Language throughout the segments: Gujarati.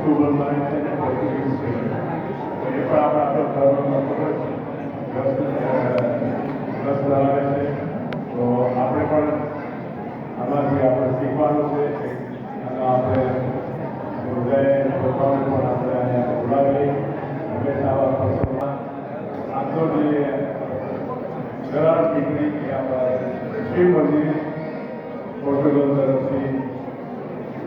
ઓક્ટોબર મહિને છે ને 25 છે તો એ પણ આપણા ધર્મમાં ખૂબ જ રસ ધરાવે છે. તો આપણે પણ આમાંથી આપણે શીખવાનું છે અને આપણે બધાએ પોતાને પણ આપણે અહીંયા બોલાવી હંમેશા આવા પ્રસંગમાં આમ તો જે કરાર દીકરી કે આપણા શિવ મંદિર પોર્ટુગલ તરફથી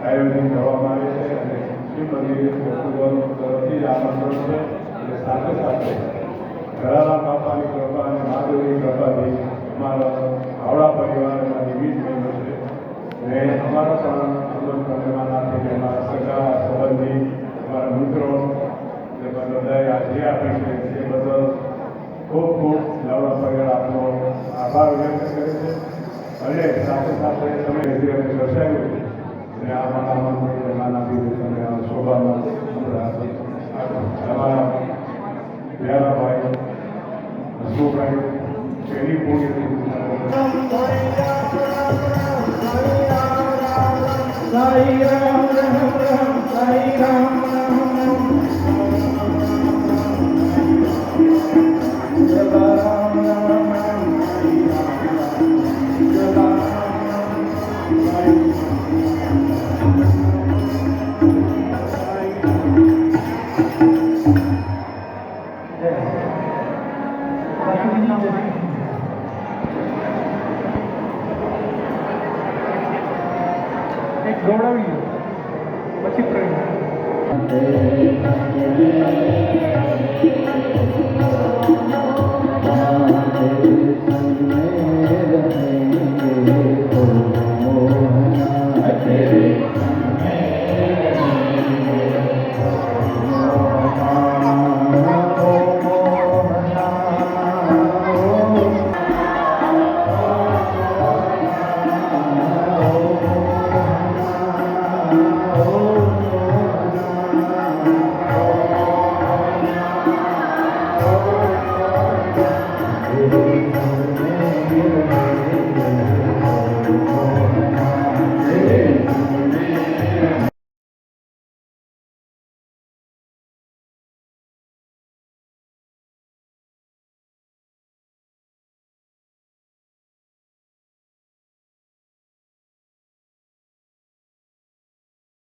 આયોજન કરવામાં આવે છે અને શિવ મંદિર પોર્ટુગલ તરફથી જ આમંત્રણ છે અને સાથે સાથે ઘરારા બાપાની કૃપા અને મહાદેવની કૃપાથી અમારા હાવડા પરિવારમાંથી 20 મેમ્બર છે અને અમારા પણ આમંત્રણમાંથી અમારા સગા સંબંધી અમારા મિત્રો જે બધાએ હાજરી આપી છે તે બદલ ખૂબ ખૂબ હાવડા પરિવાર આપનો આભાર વ્યક્ત કરે છે અને સાથે સાથે તમે દર્શાવ્યું છે અને આ મારા નાના પીઢી તમે આ શોભામાં તમારા પ્યારા ભાઈ હસુભાઈ એની પૂરી Sai Ram Ram Ram, Sai Ram Ram Ram, Jai Ram Ram Ram, Sai Ram Ram, Jai Ram ગૌરવી પછી